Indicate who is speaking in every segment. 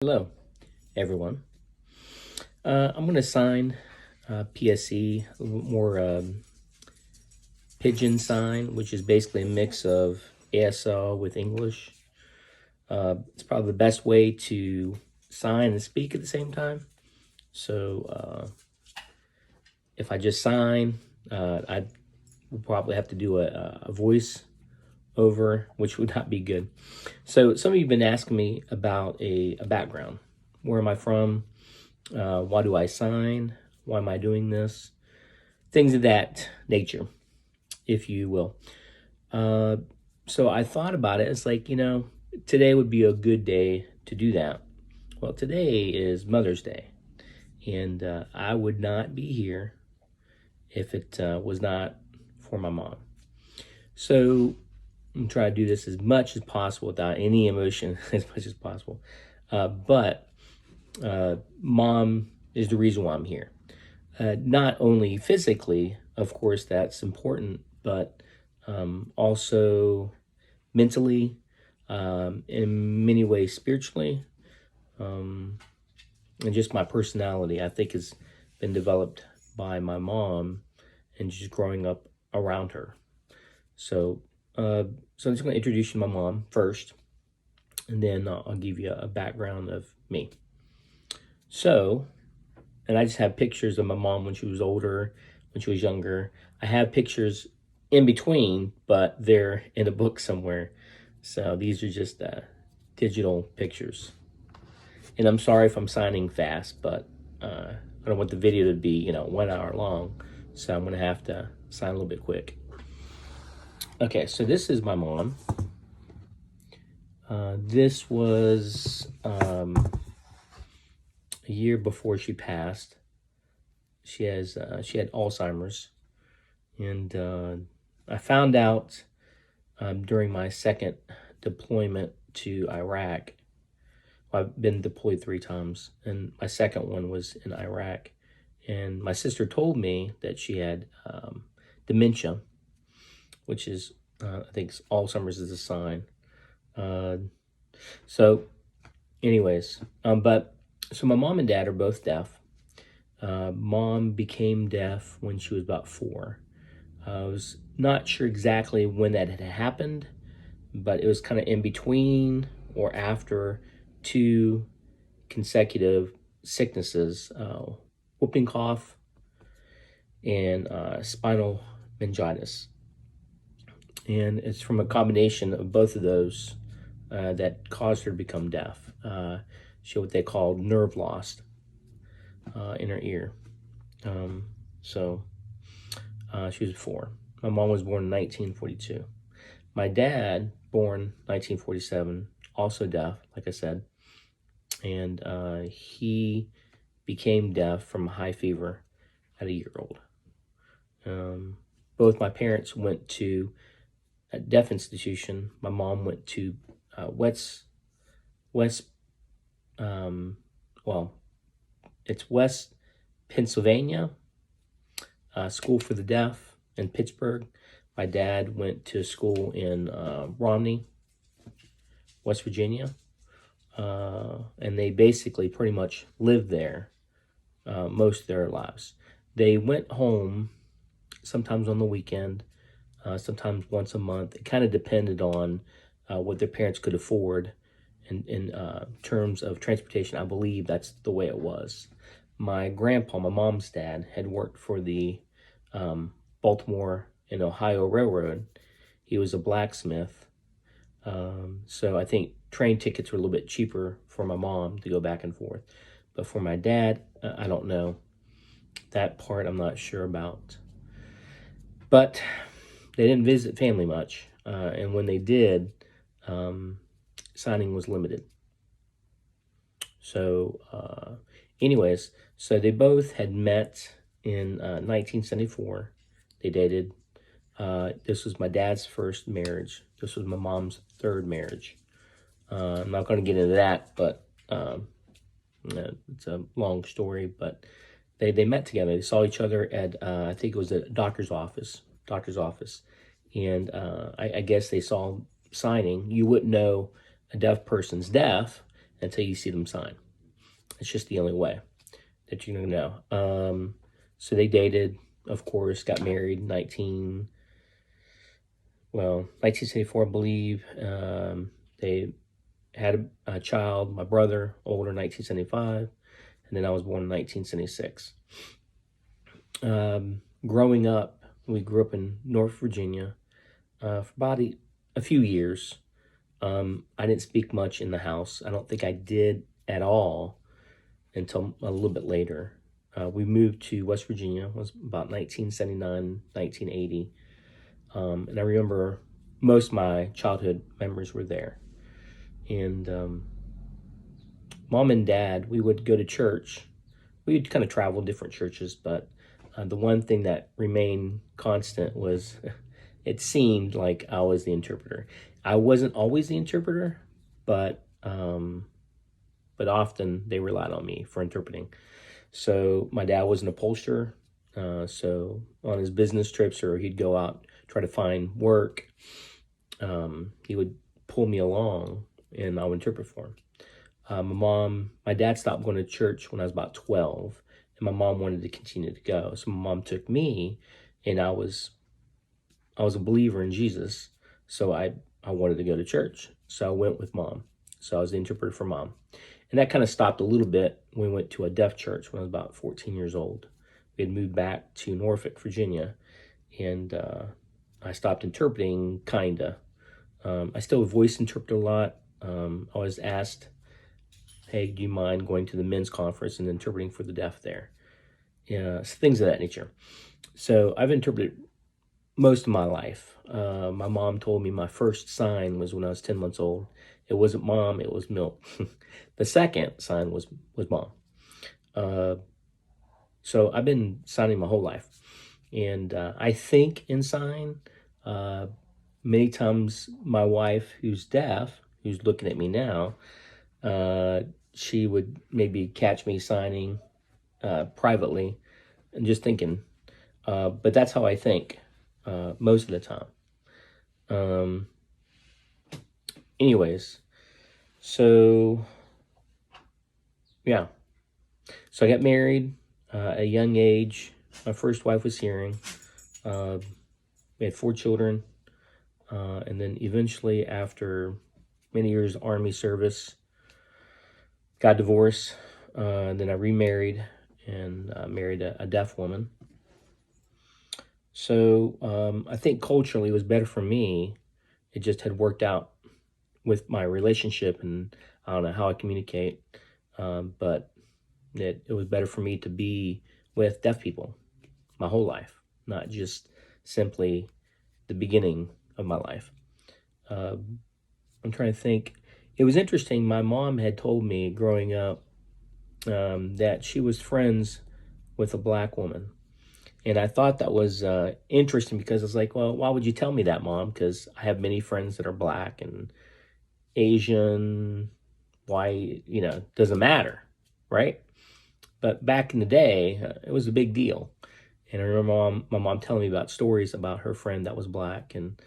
Speaker 1: Hello, everyone. I'm going to sign PSE, a little more Pidgin sign, which is basically a mix of ASL with English. It's probably the best way to sign and speak at the same time. So if I just sign, I would probably have to do a voice over, which would not be good. So some of you have been asking me about a background. Where am I from? Why do I sign? Why am I doing this? Things of that nature, if you will. So I thought about it. It's like, today would be a good day to do that. Well, today is Mother's Day, and I would not be here if it was not for my mom. So I'm trying to do this as much as possible without any emotion, as much as possible. But mom is the reason why I'm here. Not only physically, of course, that's important, but also mentally, in many ways spiritually, and just my personality, I think, has been developed by my mom and just growing up around her. So, I'm just going to introduce you to my mom first, and then I'll give you a background of me. So, and I just have pictures of my mom when she was older, when she was younger. I have pictures in between, but they're in a book somewhere. So these are just digital pictures. And I'm sorry if I'm signing fast, but I don't want the video to be, 1 hour long. So I'm going to have to sign a little bit quick. Okay, so this is my mom. This was a year before she passed. She had Alzheimer's, and I found out during my second deployment to Iraq. I've been deployed 3 times, and my second one was in Iraq. And my sister told me that she had dementia, which is, I think Alzheimer's is a sign. So anyways, so my mom and dad are both deaf. Mom became deaf when she was about 4. I was not sure exactly when that had happened, but it was kind of in between or after 2 consecutive sicknesses, whooping cough and spinal meningitis. And it's from a combination of both of those that caused her to become deaf. She had what they called nerve loss in her ear. So she was 4. My mom was born in 1942. My dad, born 1947, also deaf, like I said, and he became deaf from high fever at a year-old. Both my parents went to a deaf institution. My mom went to West, it's West Pennsylvania School for the Deaf in Pittsburgh. My dad went to school in Romney, West Virginia, and they basically pretty much lived there most of their lives. They went home sometimes on the weekend, sometimes once a month. It kind of depended on what their parents could afford in terms of transportation. I believe that's the way it was. My grandpa, my mom's dad, had worked for the Baltimore and Ohio Railroad. He was a blacksmith. So I think train tickets were a little bit cheaper for my mom to go back and forth. But for my dad, I don't know. That part I'm not sure about. But they didn't visit family much. And when they did, signing was limited. So anyways, so they both had met in 1974. They dated. This was my dad's first marriage. This was my mom's 3rd marriage. I'm not going to get into that, but it's a long story. But they met together. They saw each other at, I think it was a doctor's office. And I guess they saw signing. You wouldn't know a deaf person's deaf until you see them sign. It's just the only way that you're going to know. So they dated, of course, got married 1974, I believe. They had a child, my brother, older, 1975, and then I was born in 1976. Growing up, we grew up in North Virginia for about a few years. I didn't speak much in the house. I don't think I did at all until a little bit later. We moved to West Virginia. It was about 1979, 1980. And I remember most of my childhood memories were there. And Mom and Dad, we would go to church. We'd kind of travel different churches, but the one thing that remained constant was it seemed like I was the interpreter. I wasn't always the interpreter, but often they relied on me for interpreting. So my dad was an upholsterer. So on his business trips, or he'd go out, try to find work, he would pull me along and I would interpret for him. My dad stopped going to church when I was about 12, and my mom wanted to continue to go. So my mom took me, and I was a believer in Jesus. So I wanted to go to church. So I went with Mom. So I was the interpreter for Mom. And that kind of stopped a little bit when we went to a deaf church when I was about 14 years old. We had moved back to Norfolk, Virginia, and I stopped interpreting, kinda. I still voice interpret a lot. I was asked, hey, do you mind going to the men's conference and interpreting for the deaf there? Things of that nature. So I've interpreted most of my life. My mom told me my first sign was when I was 10 months old. It wasn't Mom, it was milk. The second sign was Mom. So I've been signing my whole life. And I think in sign, many times my wife, who's deaf, who's looking at me now, she would maybe catch me signing privately and just thinking. But that's how I think most of the time. Anyways, so yeah. So I got married at a young age. My first wife was hearing. We had 4 children. And then eventually, after many years of Army service, got divorced. Then I remarried and married a deaf woman. So I think culturally it was better for me. It just had worked out with my relationship, and I don't know how I communicate, but it was better for me to be with deaf people my whole life, not just simply the beginning of my life. I'm trying to think. It was interesting. My mom had told me growing up that she was friends with a black woman. And I thought that was interesting because I was like, well, why would you tell me that, Mom? Because I have many friends that are black and Asian, white, doesn't matter, right? But back in the day, it was a big deal. And I remember my mom telling me about stories about her friend that was black, and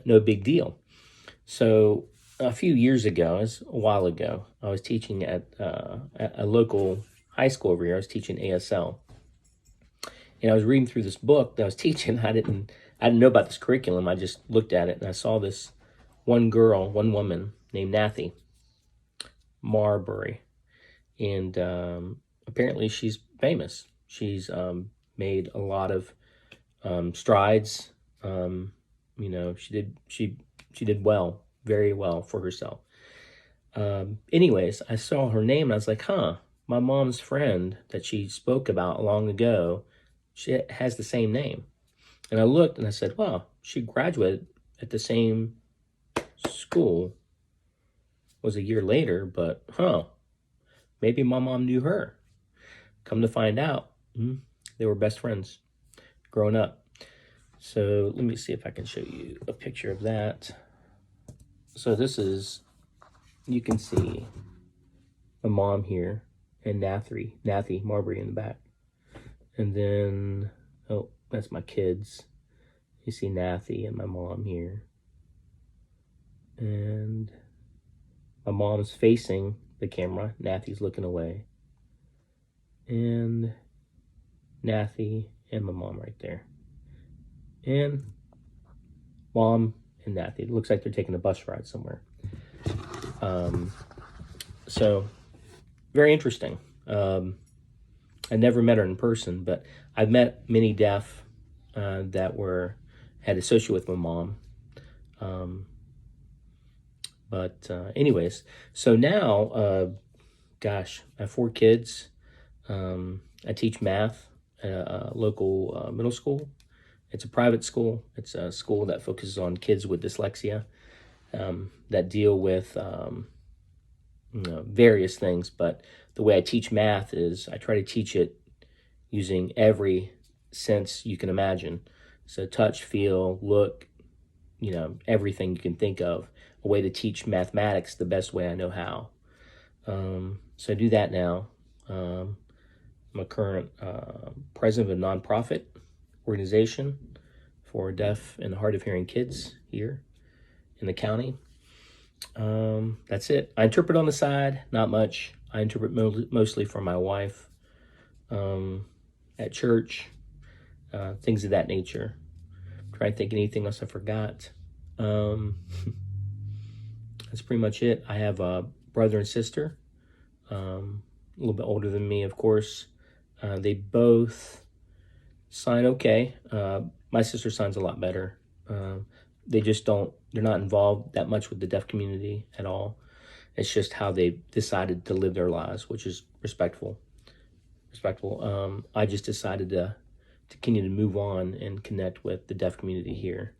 Speaker 1: no big deal. So a few years ago, it was a while ago, I was teaching at a local high school over here. I was teaching ASL. And I was reading through this book that I was teaching. I didn't know about this curriculum. I just looked at it and I saw this one woman named Nathy Marbury. And apparently she's famous. She's made a lot of strides. She did well, very well for herself. Anyways, I saw her name and I was like, my mom's friend that she spoke about long ago, she has the same name. And I looked and I said, wow, she graduated at the same school. It was a year later, but maybe my mom knew her. Come to find out, they were best friends growing up. So let me see if I can show you a picture of that. So this is, you can see my mom here and Nathy Marbury in the back. And then, that's my kids. You see Nathy and my mom here. And my mom's facing the camera. Nathy's looking away. And Nathy and my mom right there. And Mom and Nathy. It looks like they're taking a bus ride somewhere. So, very interesting. I never met her in person, but I've met many deaf that had associated with my mom. Anyways, so now, gosh, I have 4 kids. I teach math at a local middle school. It's a private school. It's a school that focuses on kids with dyslexia that deal with various things. But the way I teach math is I try to teach it using every sense you can imagine. So touch, feel, look, everything you can think of. A way to teach mathematics the best way I know how. So I do that now. I'm a current president of a nonprofit organization for deaf and hard of hearing kids here in the county. That's it. I interpret on the side, not much. I interpret mostly for my wife at church, things of that nature. Try to think anything else I forgot. That's pretty much it. I have a brother and sister, a little bit older than me, of course. They both sign okay. My sister signs a lot better. They're not involved that much with the deaf community at all. It's just how they decided to live their lives, which is respectful. I just decided to continue to move on and connect with the deaf community here.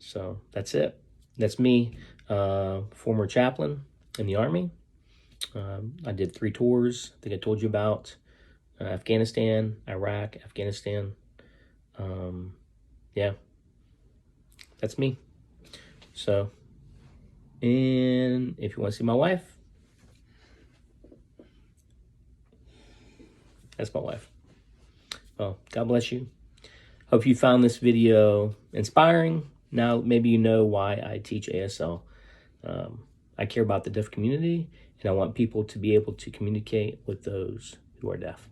Speaker 1: So that's it. That's me, former chaplain in the Army. I did 3 tours, I think I told you about. Afghanistan, Iraq, Afghanistan. Yeah, that's me. So, and if you want to see my wife, that's my wife. Well, God bless you. Hope you found this video inspiring. Now maybe you know why I teach ASL. I care about the deaf community, and I want people to be able to communicate with those who are deaf.